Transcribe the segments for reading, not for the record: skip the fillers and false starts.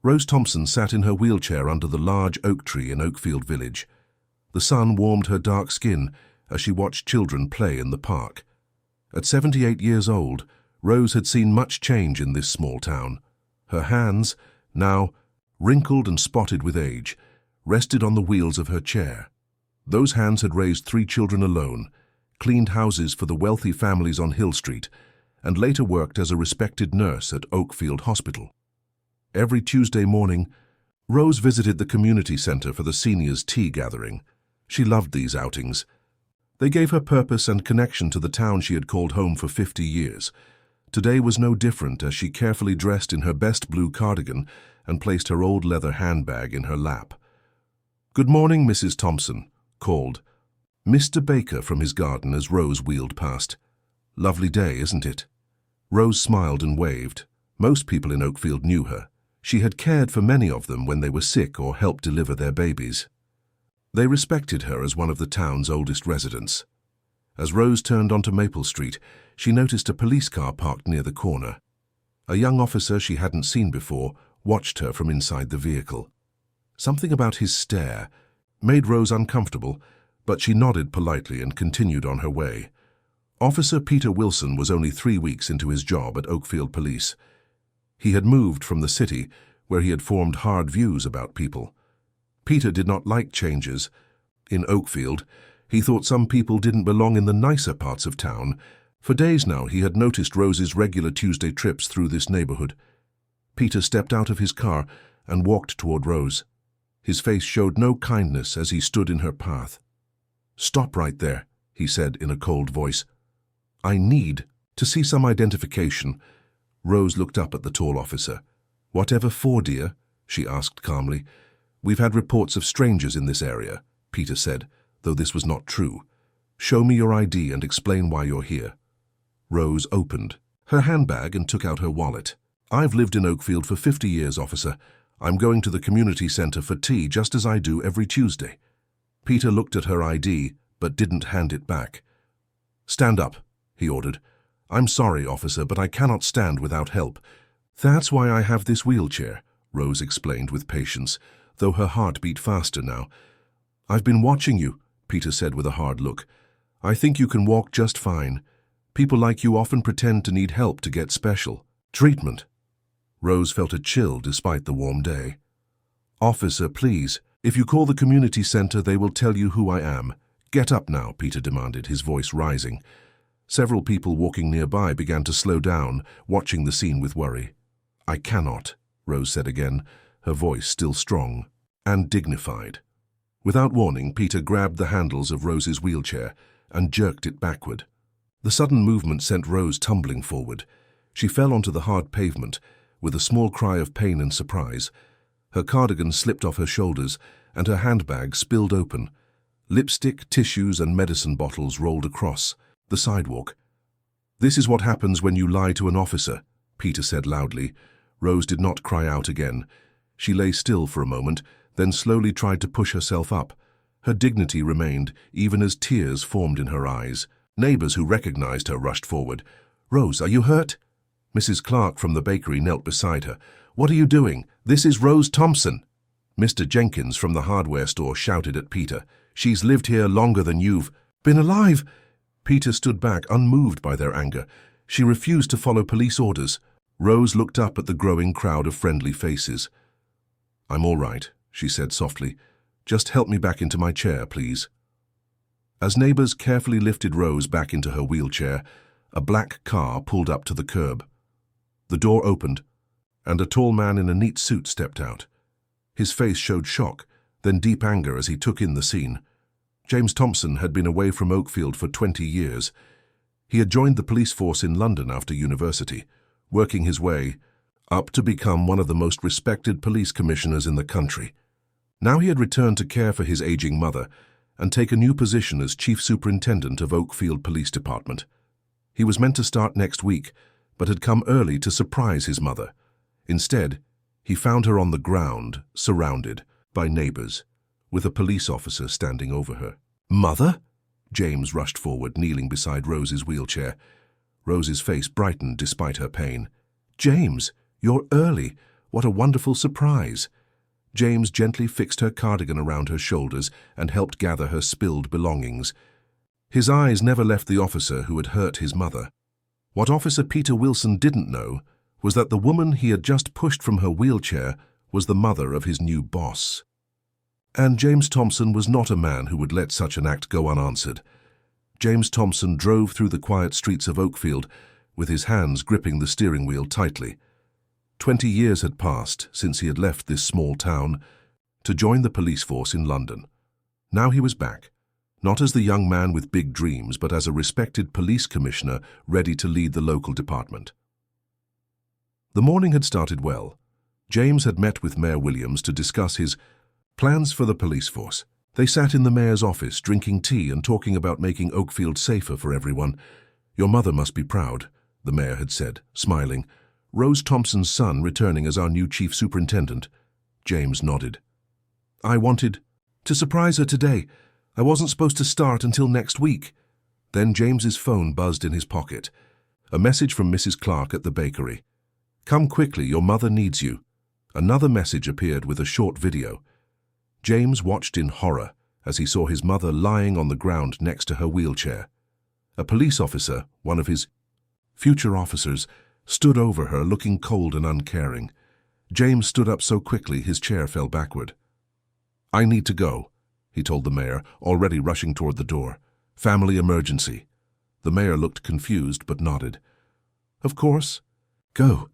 Rose Thompson sat in her wheelchair under the large oak tree in Oakfield Village. The sun warmed her dark skin as she watched children play in the park. At 78 years old, Rose had seen much change in this small town. Her hands, now wrinkled and spotted with age, rested on the wheels of her chair. Those hands had raised 3 children alone, cleaned houses for the wealthy families on Hill Street, and later worked as a respected nurse at Oakfield Hospital. Every Tuesday morning, Rose visited the community center for the seniors' tea gathering. She loved these outings. They gave her purpose and connection to the town she had called home for 50 years. Today was no different as she carefully dressed in her best blue cardigan and placed her old leather handbag in her lap. "Good morning, Mrs. Thompson," called Mr. Baker from his garden as Rose wheeled past. "Lovely day, isn't it?" Rose smiled and waved. Most people in Oakfield knew her. She had cared for many of them when they were sick or helped deliver their babies. They respected her as one of the town's oldest residents. As Rose turned onto Maple Street, she noticed a police car parked near the corner. A young officer she hadn't seen before watched her from inside the vehicle. Something about his stare made Rose uncomfortable, but she nodded politely and continued on her way. Officer Peter Wilson was only 3 weeks into his job at Oakfield Police. He had moved from the city, where he had formed hard views about people. Peter did not like changes. In Oakfield, he thought some people didn't belong in the nicer parts of town. For days now, he had noticed Rose's regular Tuesday trips through this neighborhood. Peter stepped out of his car and walked toward Rose. His face showed no kindness as he stood in her path. "Stop right there," he said in a cold voice. "I need to see some identification." Rose looked up at the tall officer. "Whatever for, dear?" she asked calmly. "We've had reports of strangers in this area," Peter said, though this was not true. "Show me your ID and explain why you're here." Rose opened her handbag and took out her wallet. "I've lived in Oakfield for 50 years, officer. I'm going to the community center for tea just as I do every Tuesday." Peter looked at her ID, but didn't hand it back. "Stand up," he ordered. "I'm sorry, officer, but I cannot stand without help." "That's why I have this wheelchair," Rose explained with patience, though her heart beat faster now. "I've been watching you," Peter said with a hard look. "I think you can walk just fine. People like you often pretend to need help to get special treatment." Rose felt a chill despite the warm day. "Officer, please, if you call the community center, they will tell you who I am." "Get up now," Peter demanded, his voice rising. Several people walking nearby began to slow down, watching the scene with worry. "I cannot," Rose said again, her voice still strong and dignified. Without warning, Peter grabbed the handles of Rose's wheelchair and jerked it backward. The sudden movement sent Rose tumbling forward. She fell onto the hard pavement, with a small cry of pain and surprise. Her cardigan slipped off her shoulders, and her handbag spilled open. Lipstick, tissues, and medicine bottles rolled across the sidewalk. "This is what happens when you lie to an officer," Peter said loudly. Rose did not cry out again. She lay still for a moment, then slowly tried to push herself up. Her dignity remained, even as tears formed in her eyes. Neighbors who recognized her rushed forward. "Rose, are you hurt?" Mrs. Clark from the bakery knelt beside her. "What are you doing? This is Rose Thompson." Mr. Jenkins from the hardware store shouted at Peter. "She's lived here longer than you've been alive." Peter stood back, unmoved by their anger. She refused to follow police orders. Rose looked up at the growing crowd of friendly faces. "I'm all right," she said softly. "Just help me back into my chair, please." As neighbors carefully lifted Rose back into her wheelchair, a black car pulled up to the curb. The door opened, and a tall man in a neat suit stepped out. His face showed shock, then deep anger as he took in the scene. James Thompson had been away from Oakfield for 20 years. He had joined the police force in London after university, working his way up to become one of the most respected police commissioners in the country. Now he had returned to care for his aging mother and take a new position as chief superintendent of Oakfield Police Department. He was meant to start next week, but had come early to surprise his mother. Instead, he found her on the ground, surrounded by neighbors, with a police officer standing over her. "Mother?" James rushed forward, kneeling beside Rose's wheelchair. Rose's face brightened despite her pain. "James, you're early. What a wonderful surprise! James gently fixed her cardigan around her shoulders and helped gather her spilled belongings. His eyes never left the officer who had hurt his mother. What Officer Peter Wilson didn't know was that the woman he had just pushed from her wheelchair was the mother of his new boss. And James Thompson was not a man who would let such an act go unanswered. James Thompson drove through the quiet streets of Oakfield with his hands gripping the steering wheel tightly. 20 years had passed since he had left this small town to join the police force in London. Now he was back, not as the young man with big dreams, but as a respected police commissioner ready to lead the local department. The morning had started well. James had met with Mayor Williams to discuss his plans for the police force. They sat in the mayor's office, drinking tea and talking about making Oakfield safer for everyone. "Your mother must be proud," the mayor had said, smiling. "Rose Thompson's son returning as our new chief superintendent." James nodded. "I wanted to surprise her today. I wasn't supposed to start until next week." Then James's phone buzzed in his pocket. A message from Mrs. Clark at the bakery. "Come quickly, your mother needs you." Another message appeared with a short video. James watched in horror as he saw his mother lying on the ground next to her wheelchair. A police officer, one of his future officers, stood over her, looking cold and uncaring. James stood up so quickly his chair fell backward. "I need to go," he told the mayor, already rushing toward the door. "Family emergency." The mayor looked confused but nodded. "Of course. Go."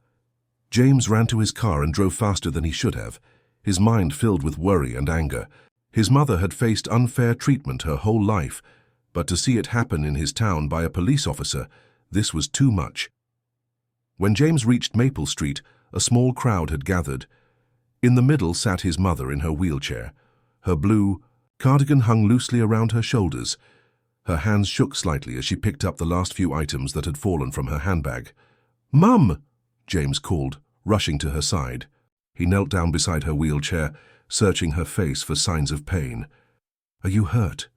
James ran to his car and drove faster than he should have, his mind filled with worry and anger. His mother had faced unfair treatment her whole life, but to see it happen in his town by a police officer, this was too much. When James reached Maple Street, a small crowd had gathered. In the middle sat his mother in her wheelchair. Her blue cardigan hung loosely around her shoulders. Her hands shook slightly as she picked up the last few items that had fallen from her handbag. "Mum!" James called, rushing to her side. He knelt down beside her wheelchair, searching her face for signs of pain. "Are you hurt?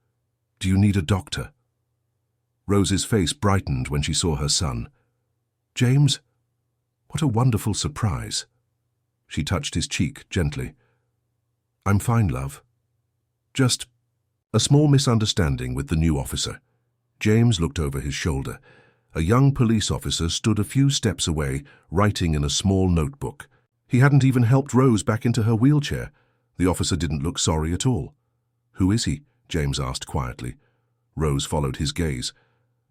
Do you need a doctor?" Rose's face brightened when she saw her son. "James, what a wonderful surprise." She touched his cheek gently. "I'm fine, love. Just a small misunderstanding with the new officer." James looked over his shoulder. A young police officer stood a few steps away, writing in a small notebook. He hadn't even helped Rose back into her wheelchair. The officer didn't look sorry at all. "Who is he?" James asked quietly. Rose followed his gaze.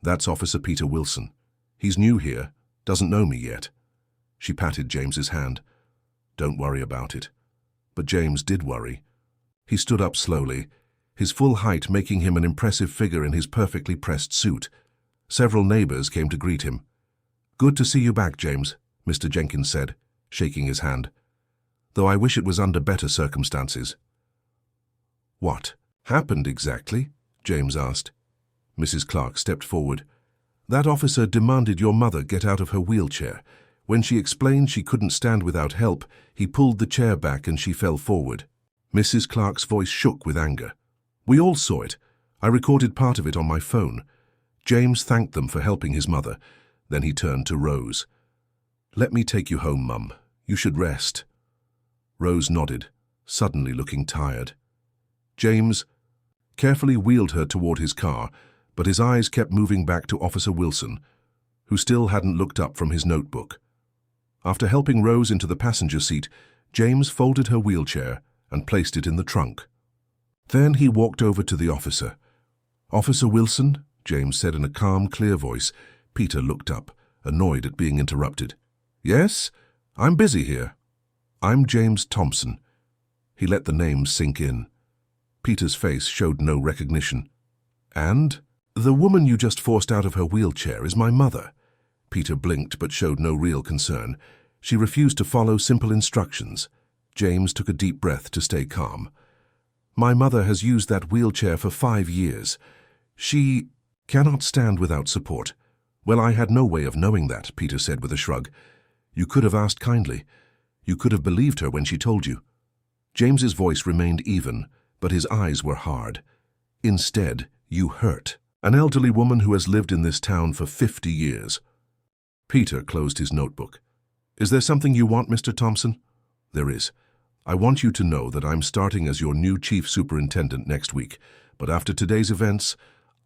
"That's Officer Peter Wilson. He's new here, doesn't know me yet." She patted James's hand. "Don't worry about it." But James did worry. He stood up slowly, his full height making him an impressive figure in his perfectly pressed suit. Several neighbors came to greet him. "Good to see you back, James," Mr. Jenkins said, shaking his hand. "Though I wish it was under better circumstances." "What happened exactly?" James asked. Mrs. Clark stepped forward. "That officer demanded your mother get out of her wheelchair. When she explained she couldn't stand without help, he pulled the chair back and she fell forward." Mrs. Clark's voice shook with anger. "We all saw it. I recorded part of it on my phone." James thanked them for helping his mother. Then he turned to Rose. "Let me take you home, Mum. You should rest." Rose nodded, suddenly looking tired. James carefully wheeled her toward his car, but his eyes kept moving back to Officer Wilson, who still hadn't looked up from his notebook. After helping Rose into the passenger seat, James folded her wheelchair and placed it in the trunk. Then he walked over to the officer. "Officer Wilson," James said in a calm, clear voice. Peter looked up, annoyed at being interrupted. "Yes? I'm busy here." "I'm James Thompson." He let the name sink in. Peter's face showed no recognition. "And? The woman you just forced out of her wheelchair is my mother." Peter blinked but showed no real concern. "She refused to follow simple instructions." James took a deep breath to stay calm. "My mother has used that wheelchair for 5 years. She cannot stand without support." "Well, I had no way of knowing that," Peter said with a shrug. "You could have asked kindly. You could have believed her when she told you." James's voice remained even, but his eyes were hard. "Instead, you hurt an elderly woman who has lived in this town for 50 years. Peter closed his notebook. "Is there something you want, Mr. Thompson?" There is. I want you to know that I'm starting as your new chief superintendent next week, but after today's events,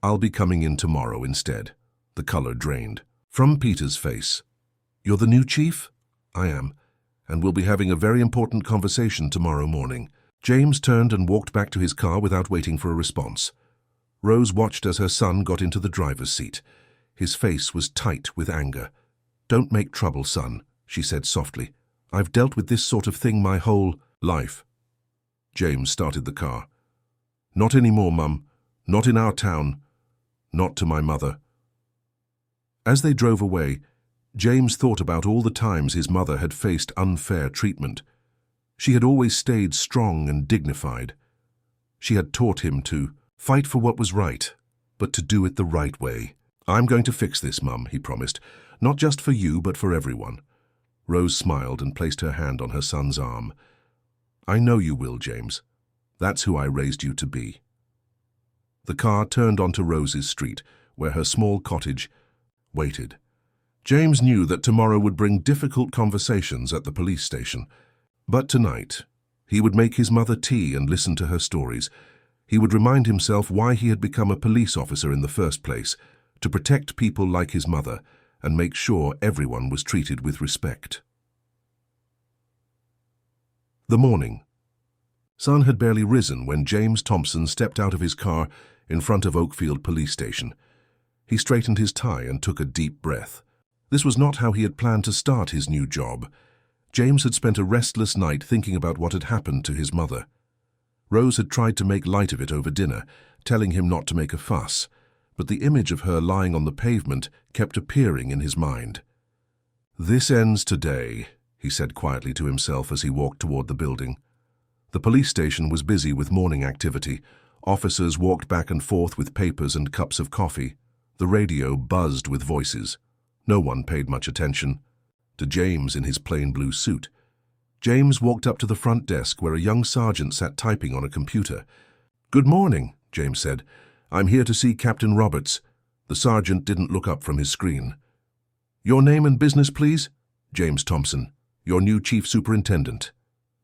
I'll be coming in tomorrow instead. The color drained from Peter's face. You're the new chief? I am, and we'll be having a very important conversation tomorrow morning. James turned and walked back to his car without waiting for a response. Rose watched as her son got into the driver's seat. His face was tight with anger. Don't make trouble, son, she said softly. I've dealt with this sort of thing my whole life. James started the car. Not anymore, Mum. Not in our town. Not to my mother. As they drove away, James thought about all the times his mother had faced unfair treatment. She had always stayed strong and dignified. She had taught him to fight for what was right, but to do it the right way. I'm going to fix this, Mum, he promised. Not just for you, but for everyone. Rose smiled and placed her hand on her son's arm. I know you will, James. That's who I raised you to be. The car turned onto Rose's street, where her small cottage waited. James knew that tomorrow would bring difficult conversations at the police station. But tonight, he would make his mother tea and listen to her stories. He would remind himself why he had become a police officer in the first place, to protect people like his mother and make sure everyone was treated with respect. The morning. Sun had barely risen when James Thompson stepped out of his car in front of Oakfield Police Station. He straightened his tie and took a deep breath. This was not how he had planned to start his new job. James had spent a restless night thinking about what had happened to his mother. Rose had tried to make light of it over dinner, telling him not to make a fuss, but the image of her lying on the pavement kept appearing in his mind. This ends today, he said quietly to himself as he walked toward the building. The police station was busy with morning activity. Officers walked back and forth with papers and cups of coffee. The radio buzzed with voices. No one paid much attention to James in his plain blue suit. James walked up to the front desk where a young sergeant sat typing on a computer. Good morning, James said. I'm here to see Captain Roberts. The sergeant didn't look up from his screen. Your name and business, please? James Thompson, your new chief superintendent.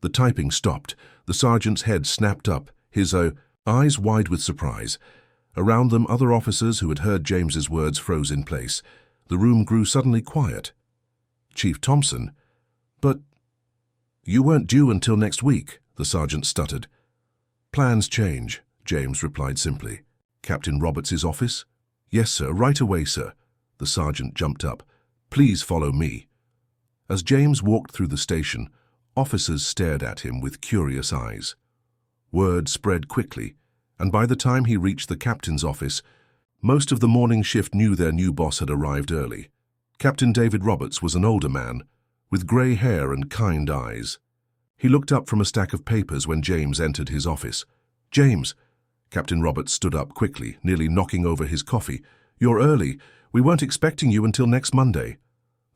The typing stopped. The sergeant's head snapped up, his eyes wide with surprise. Around them, other officers who had heard James's words froze in place. The room grew suddenly quiet. Chief Thompson? But you weren't due until next week, the sergeant stuttered. Plans change, James replied simply. Captain Roberts' office? Yes, sir, right away, sir. The sergeant jumped up. Please follow me. As James walked through the station, officers stared at him with curious eyes. Word spread quickly, and by the time he reached the captain's office, most of the morning shift knew their new boss had arrived early. Captain David Roberts was an older man, with grey hair and kind eyes. He looked up from a stack of papers when James entered his office. James! Captain Roberts stood up quickly, nearly knocking over his coffee. You're early. We weren't expecting you until next Monday.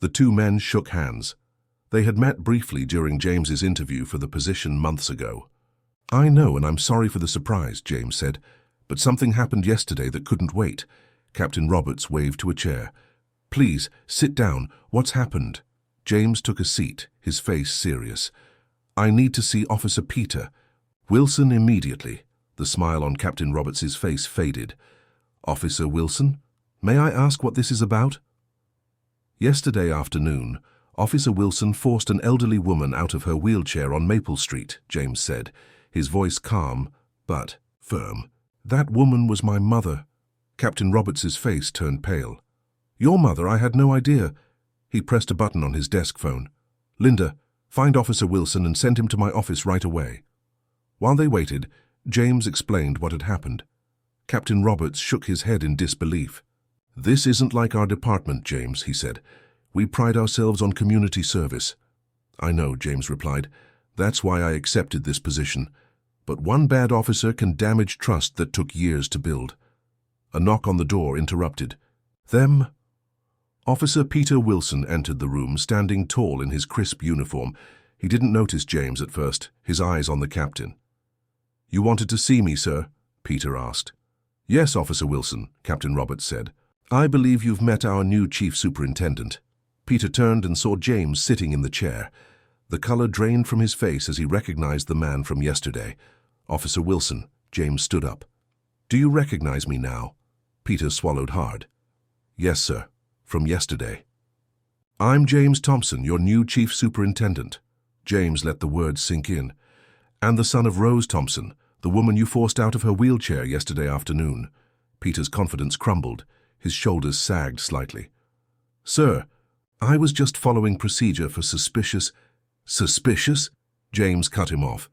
The two men shook hands. They had met briefly during James's interview for the position months ago. I know, and I'm sorry for the surprise, James said, but something happened yesterday that couldn't wait. Captain Roberts waved to a chair. Please, sit down. What's happened? James took a seat, his face serious. I need to see Officer Peter. Wilson immediately. The smile on Captain Roberts' face faded. Officer Wilson? May I ask what this is about? Yesterday afternoon, Officer Wilson forced an elderly woman out of her wheelchair on Maple Street, James said, his voice calm but firm. That woman was my mother. Captain Roberts' face turned pale. Your mother? I had no idea. He pressed a button on his desk phone. Linda, find Officer Wilson and send him to my office right away. While they waited, James explained what had happened. Captain Roberts shook his head in disbelief. This isn't like our department, James, he said. We pride ourselves on community service. I know, James replied. That's why I accepted this position. But one bad officer can damage trust that took years to build. A knock on the door interrupted. Them? Officer Peter Wilson entered the room, standing tall in his crisp uniform. He didn't notice James at first, his eyes on the captain. You wanted to see me, sir? Peter asked. Yes, Officer Wilson, Captain Roberts said. I believe you've met our new chief superintendent. Peter turned and saw James sitting in the chair. The color drained from his face as he recognized the man from yesterday. "Officer Wilson." James stood up. "Do you recognize me now?" Peter swallowed hard. "Yes, sir. From yesterday." "I'm James Thompson, your new chief superintendent." James let the words sink in. "And the son of Rose Thompson, the woman you forced out of her wheelchair yesterday afternoon." Peter's confidence crumbled. His shoulders sagged slightly. "Sir, I was just following procedure for suspicious—" "Suspicious?" James cut him off.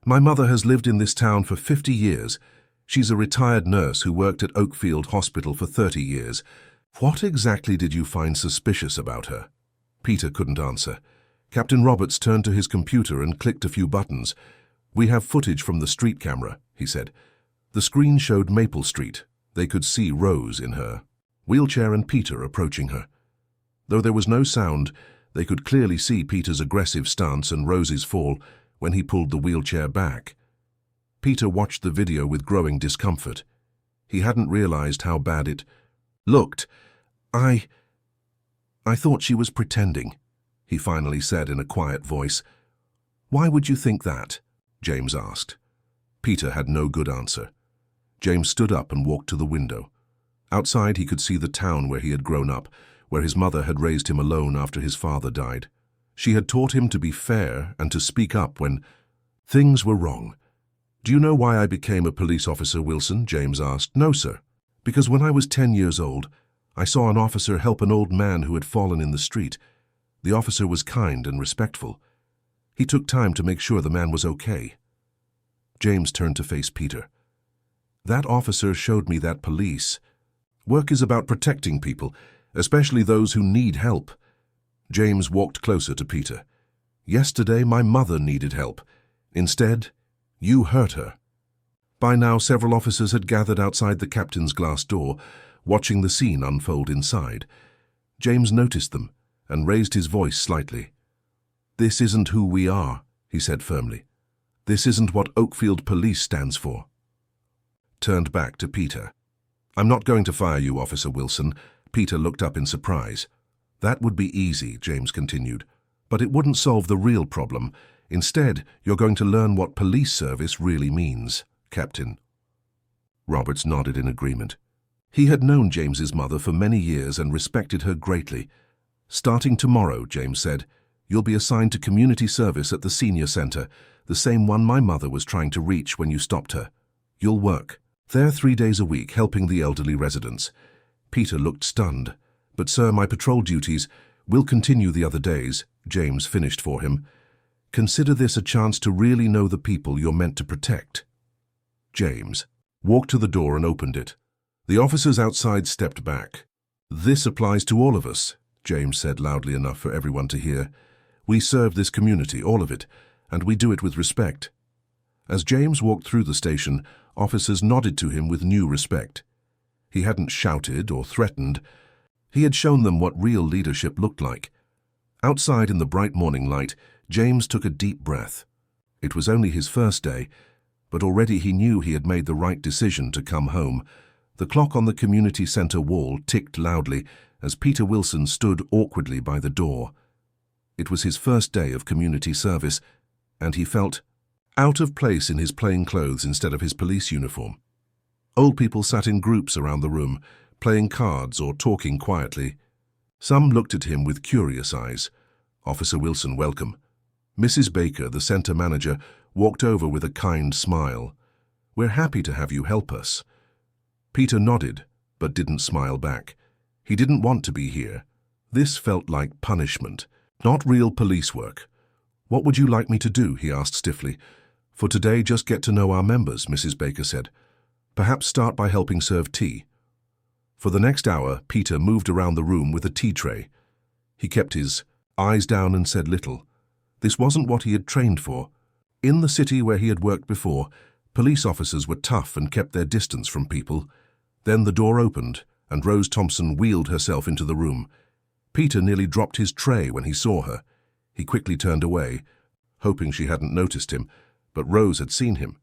"My mother has lived in this town for 50 years. She's a retired nurse who worked at Oakfield Hospital for 30 years. What exactly did you find suspicious about her?" Peter couldn't answer. Captain Roberts turned to his computer and clicked a few buttons. "We have footage from the street camera," he said. The screen showed Maple Street. They could see Rose in her wheelchair and Peter approaching her. Though there was no sound, they could clearly see Peter's aggressive stance and Rose's fall when he pulled the wheelchair back. Peter watched the video with growing discomfort. He hadn't realized how bad it looked. I thought she was pretending," he finally said in a quiet voice. "Why would you think that?" James asked. Peter had no good answer. James stood up and walked to the window. Outside he could see the town where he had grown up, where his mother had raised him alone after his father died. She had taught him to be fair and to speak up when things were wrong. "Do you know why I became a police officer, Wilson?" James asked. "No, sir. Because when I was 10 years old, I saw an officer help an old man who had fallen in the street. The officer was kind and respectful. He took time to make sure the man was okay." James turned to face Peter. "That officer showed me that police work is about protecting people, especially those who need help." James walked closer to Peter. "Yesterday, my mother needed help. Instead, you hurt her." By now, several officers had gathered outside the captain's glass door, watching the scene unfold inside. James noticed them and raised his voice slightly. "This isn't who we are," he said firmly. "This isn't what Oakfield Police stands for." Turned back to Peter. "I'm not going to fire you, Officer Wilson." Peter looked up in surprise. "That would be easy," James continued, "but it wouldn't solve the real problem. Instead, you're going to learn what police service really means, Captain." Roberts nodded in agreement. He had known James's mother for many years and respected her greatly. "Starting tomorrow," James said, "you'll be assigned to community service at the senior center, the same one my mother was trying to reach when you stopped her. You'll work there 3 days a week, helping the elderly residents." Peter looked stunned. "But sir, my patrol duties will continue the other days," James finished for him. "Consider this a chance to really know the people you're meant to protect." James walked to the door and opened it. The officers outside stepped back. "This applies to all of us," James said loudly enough for everyone to hear. "We serve this community, all of it, and we do it with respect." As James walked through the station, officers nodded to him with new respect. He hadn't shouted or threatened. He had shown them what real leadership looked like. Outside in the bright morning light, James took a deep breath. It was only his first day, but already he knew he had made the right decision to come home. The clock on the community center wall ticked loudly as Peter Wilson stood awkwardly by the door. It was his first day of community service, and he felt out of place in his plain clothes instead of his police uniform. Old people sat in groups around the room, playing cards or talking quietly. Some looked at him with curious eyes. "Officer Wilson, welcome." Mrs. Baker, the center manager, walked over with a kind smile. "We're happy to have you help us." Peter nodded, but didn't smile back. He didn't want to be here. This felt like punishment, not real police work. "What would you like me to do?" he asked stiffly. "For today, just get to know our members," Mrs. Baker said. "Perhaps start by helping serve tea." For the next hour, Peter moved around the room with a tea tray. He kept his eyes down and said little. This wasn't what he had trained for. In the city where he had worked before, police officers were tough and kept their distance from people. Then the door opened, and Rose Thompson wheeled herself into the room. Peter nearly dropped his tray when he saw her. He quickly turned away, hoping she hadn't noticed him, but Rose had seen him.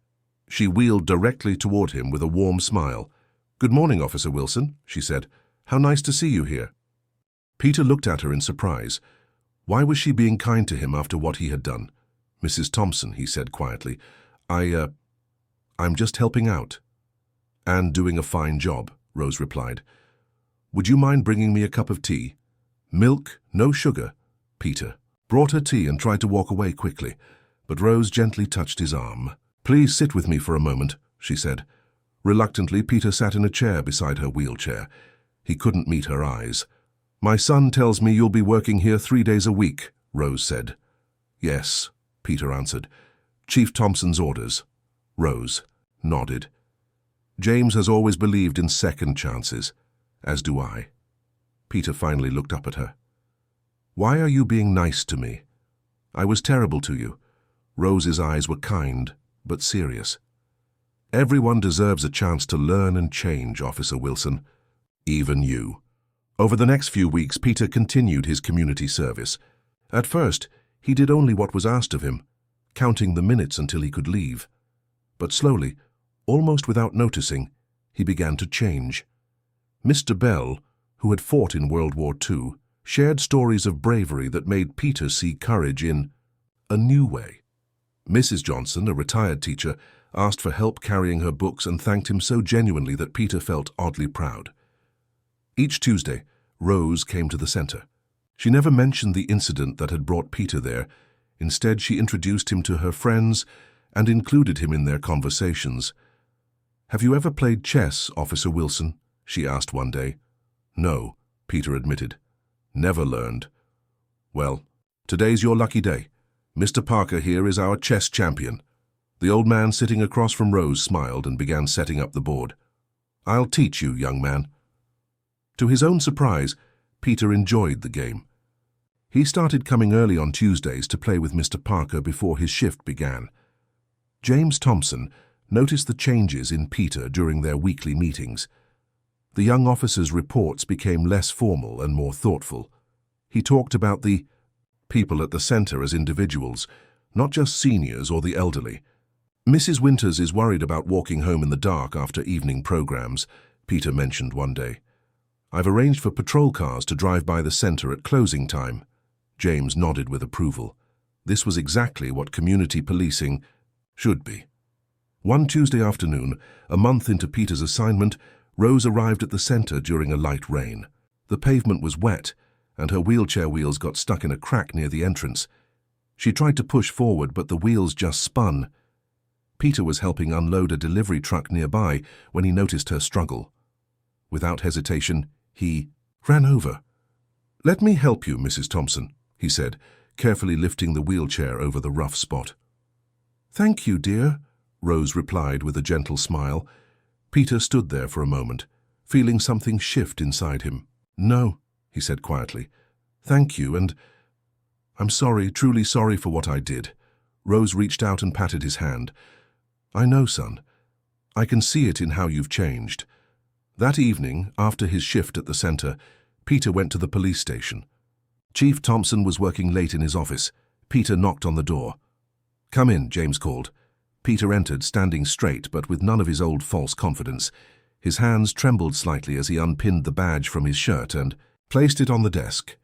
She wheeled directly toward him with a warm smile. "Good morning, Officer Wilson," she said. "How nice to see you here." Peter looked at her in surprise. Why was she being kind to him after what he had done? Mrs. Thompson, he said quietly, I'm just helping out. And doing a fine job, Rose replied. Would you mind bringing me a cup of tea? Milk, no sugar. Peter brought her tea and tried to walk away quickly, but Rose gently touched his arm. Please sit with me for a moment, she said. Reluctantly, Peter sat in a chair beside her wheelchair. He couldn't meet her eyes. My son tells me you'll be working here 3 days a week, Rose said. Yes, Peter answered. Chief Thompson's orders. Rose nodded. James has always believed in second chances, as do I. Peter finally looked up at her. Why are you being nice to me? I was terrible to you. Rose's eyes were kind, but serious. Everyone deserves a chance to learn and change, Officer Wilson. Even you. Over the next few weeks, Peter continued his community service. At first, he did only what was asked of him, counting the minutes until he could leave. But slowly, almost without noticing, he began to change. Mr. Bell, who had fought in World War II, shared stories of bravery that made Peter see courage in a new way. Mrs. Johnson, a retired teacher, asked for help carrying her books and thanked him so genuinely that Peter felt oddly proud. Each Tuesday, Rose came to the center. She never mentioned the incident that had brought Peter there. Instead, she introduced him to her friends and included him in their conversations. Have you ever played chess, Officer Wilson? She asked one day. No, Peter admitted. Never learned. Well, today's your lucky day. Mr. Parker here is our chess champion. The old man sitting across from Rose smiled and began setting up the board. I'll teach you, young man. To his own surprise, Peter enjoyed the game. He started coming early on Tuesdays to play with Mr. Parker before his shift began. James Thompson noticed the changes in Peter during their weekly meetings. The young officer's reports became less formal and more thoughtful. He talked about the people at the center as individuals, not just seniors or the elderly. Mrs. Winters is worried about walking home in the dark after evening programs, Peter mentioned one day. I've arranged for patrol cars to drive by the center at closing time. James nodded with approval. This was exactly what community policing should be. One Tuesday afternoon, a month into Peter's assignment, Rose arrived at the center during a light rain. The pavement was wet, and her wheelchair wheels got stuck in a crack near the entrance. She tried to push forward, but the wheels just spun. Peter was helping unload a delivery truck nearby when he noticed her struggle. Without hesitation, he ran over. Let me help you, Mrs. Thompson, he said, carefully lifting the wheelchair over the rough spot. Thank you, dear, Rose replied with a gentle smile. Peter stood there for a moment, feeling something shift inside him. No, he said quietly. Thank you, and I'm sorry, truly sorry for what I did. Rose reached out and patted his hand. I know, son. I can see it in how you've changed. That evening, after his shift at the center, Peter went to the police station. Chief Thompson was working late in his office. Peter knocked on the door. Come in, James called. Peter entered, standing straight but with none of his old false confidence. His hands trembled slightly as he unpinned the badge from his shirt and placed it on the desk.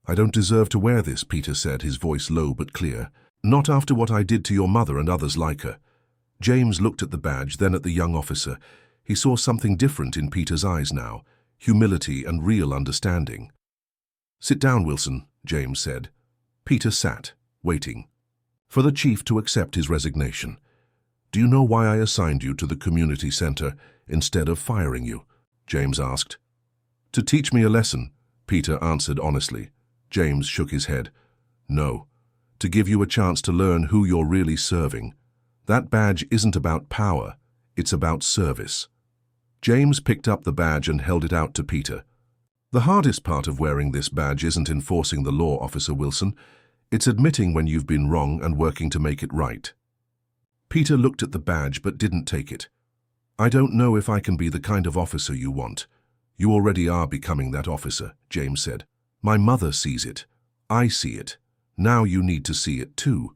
I don't deserve to wear this, Peter said, his voice low but clear. Not after what I did to your mother and others like her. James looked at the badge, then at the young officer. He saw something different in Peter's eyes now, humility and real understanding. Sit down, Wilson, James said. Peter sat, waiting for the chief to accept his resignation. Do you know why I assigned you to the community center instead of firing you? James asked. To teach me a lesson, Peter answered honestly. James shook his head. No, to give you a chance to learn who you're really serving. That badge isn't about power, it's about service. James picked up the badge and held it out to Peter. The hardest part of wearing this badge isn't enforcing the law, Officer Wilson. It's admitting when you've been wrong and working to make it right. Peter looked at the badge but didn't take it. I don't know if I can be the kind of officer you want. You already are becoming that officer, James said. My mother sees it. I see it. Now you need to see it too.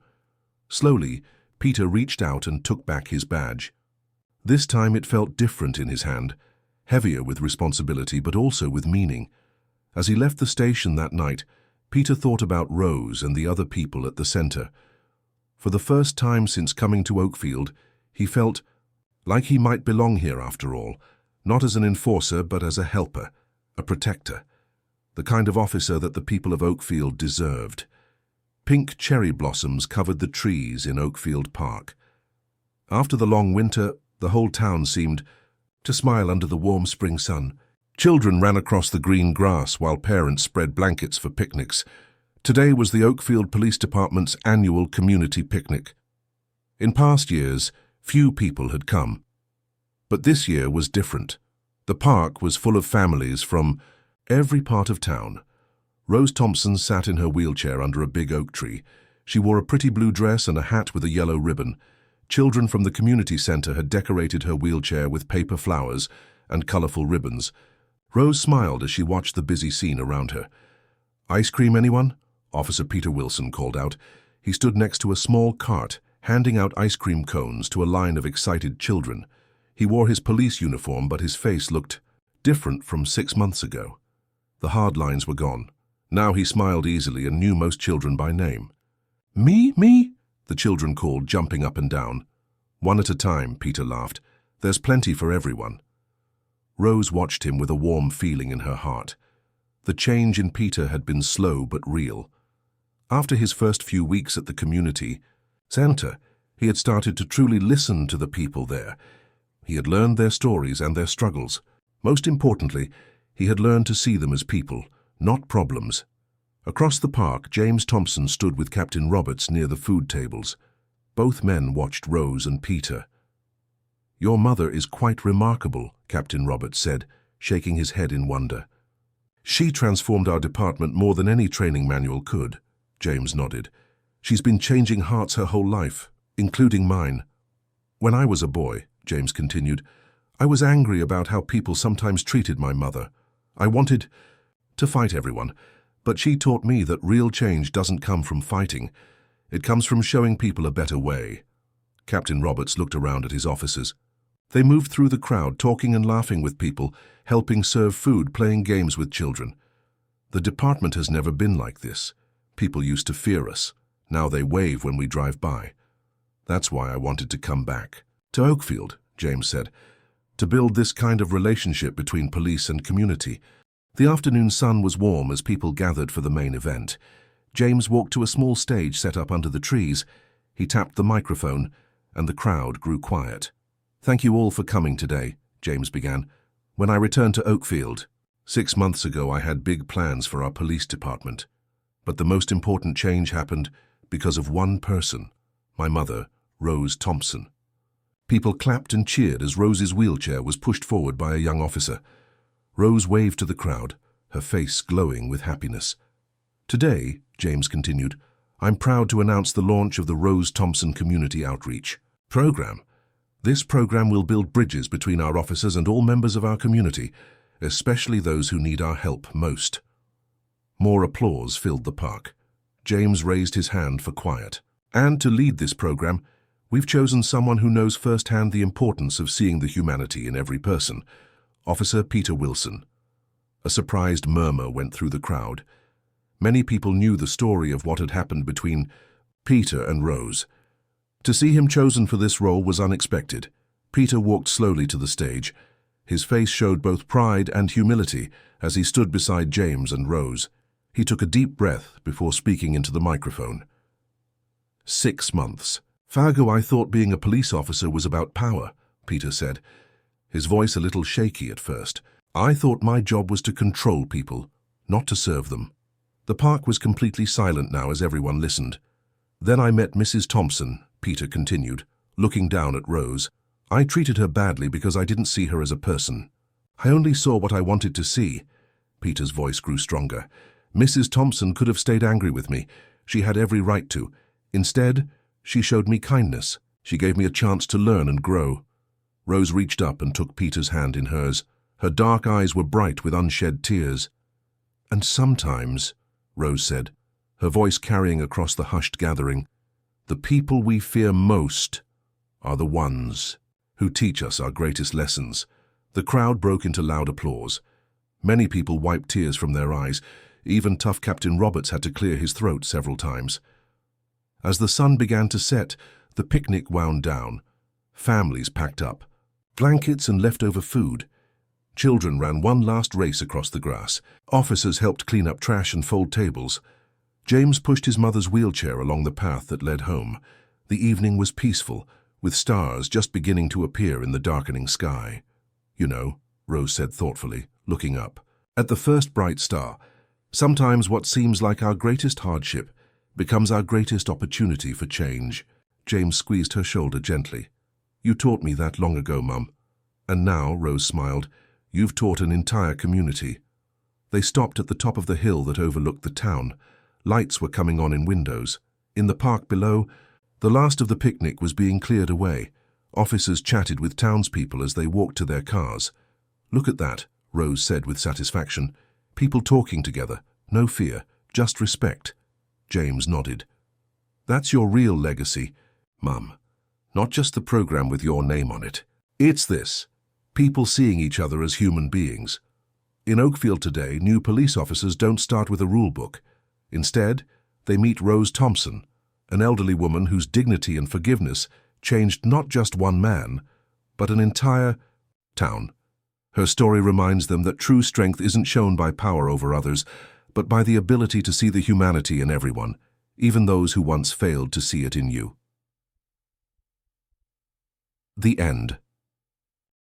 Slowly, Peter reached out and took back his badge. This time it felt different in his hand, heavier with responsibility but also with meaning. As he left the station that night, Peter thought about Rose and the other people at the centre. For the first time since coming to Oakfield, he felt like he might belong here after all, not as an enforcer but as a helper, a protector, the kind of officer that the people of Oakfield deserved. Pink cherry blossoms covered the trees in Oakfield Park. After the long winter, the whole town seemed to smile under the warm spring sun. Children ran across the green grass while parents spread blankets for picnics. Today was the Oakfield Police Department's annual community picnic. In past years, few people had come. But this year was different. The park was full of families from every part of town. Rose Thompson sat in her wheelchair under a big oak tree. She wore a pretty blue dress and a hat with a yellow ribbon. Children from the community centre had decorated her wheelchair with paper flowers and colourful ribbons. Rose smiled as she watched the busy scene around her. "Ice cream, anyone?" Officer Peter Wilson called out. He stood next to a small cart, handing out ice cream cones to a line of excited children. He wore his police uniform, but his face looked different from 6 months ago. The hard lines were gone. Now he smiled easily and knew most children by name. Me?" the children called, jumping up and down. "One at a time," Peter laughed. "There's plenty for everyone." Rose watched him with a warm feeling in her heart. The change in Peter had been slow but real. After his first few weeks at the community centre, he had started to truly listen to the people there. He had learned their stories and their struggles. Most importantly, he had learned to see them as people, not problems. Across the park, James Thompson stood with Captain Roberts near the food tables. Both men watched Rose and Peter. "Your mother is quite remarkable," Captain Roberts said, shaking his head in wonder. "She transformed our department more than any training manual could," James nodded. "She's been changing hearts her whole life, including mine. When I was a boy," James continued, "I was angry about how people sometimes treated my mother. I wanted to fight everyone, but she taught me that real change doesn't come from fighting. It comes from showing people a better way." Captain Roberts looked around at his officers. They moved through the crowd, talking and laughing with people, helping serve food, playing games with children. "The department has never been like this. People used to fear us. Now they wave when we drive by. That's why I wanted to come back to Oakfield," James said, "to build this kind of relationship between police and community." The afternoon sun was warm as people gathered for the main event. James walked to a small stage set up under the trees. He tapped the microphone, and the crowd grew quiet. "Thank you all for coming today," James began. "When I returned to Oakfield 6 months ago, I had big plans for our police department. But the most important change happened because of one person, my mother, Rose Thompson." People clapped and cheered as Rose's wheelchair was pushed forward by a young officer. Rose waved to the crowd, her face glowing with happiness. "Today," James continued, "I'm proud to announce the launch of the Rose Thompson Community Outreach Program. This program will build bridges between our officers and all members of our community, especially those who need our help most." More applause filled the park. James raised his hand for quiet. "And to lead this program, we've chosen someone who knows firsthand the importance of seeing the humanity in every person, Officer Peter Wilson." A surprised murmur went through the crowd. Many people knew the story of what had happened between Peter and Rose. To see him chosen for this role was unexpected. Peter walked slowly to the stage. His face showed both pride and humility as he stood beside James and Rose. He took a deep breath before speaking into the microphone. 6 months. "Fargo, I thought being a police officer was about power," Peter said, his voice a little shaky at first. "I thought my job was to control people, not to serve them." The park was completely silent now as everyone listened. "Then I met Mrs. Thompson," Peter continued, looking down at Rose. "I treated her badly because I didn't see her as a person. I only saw what I wanted to see." Peter's voice grew stronger. "Mrs. Thompson could have stayed angry with me. She had every right to. Instead, she showed me kindness. She gave me a chance to learn and grow." Rose reached up and took Peter's hand in hers. Her dark eyes were bright with unshed tears. "And sometimes," Rose said, her voice carrying across the hushed gathering, "the people we fear most are the ones who teach us our greatest lessons." The crowd broke into loud applause. Many people wiped tears from their eyes. Even tough Captain Roberts had to clear his throat several times. As the sun began to set, the picnic wound down. Families packed up. Blankets and leftover food. Children ran one last race across the grass. Officers helped clean up trash and fold tables. James pushed his mother's wheelchair along the path that led home. The evening was peaceful, with stars just beginning to appear in the darkening sky. "You know," Rose said thoughtfully, looking up, "at the first bright star, sometimes what seems like our greatest hardship becomes our greatest opportunity for change." James squeezed her shoulder gently. "You taught me that long ago, Mum. And now," Rose smiled, "you've taught an entire community." They stopped at the top of the hill that overlooked the town. Lights were coming on in windows. In the park below, the last of the picnic was being cleared away. Officers chatted with townspeople as they walked to their cars. "Look at that," Rose said with satisfaction. "People talking together. No fear, just respect." James nodded. "That's your real legacy, Mum. Not just the program with your name on it. It's this. People seeing each other as human beings. In Oakfield today, new police officers don't start with a rule book. Instead, they meet Rose Thompson, an elderly woman whose dignity and forgiveness changed not just one man, but an entire town. Her story reminds them that true strength isn't shown by power over others, but by the ability to see the humanity in everyone, even those who once failed to see it in you." The end.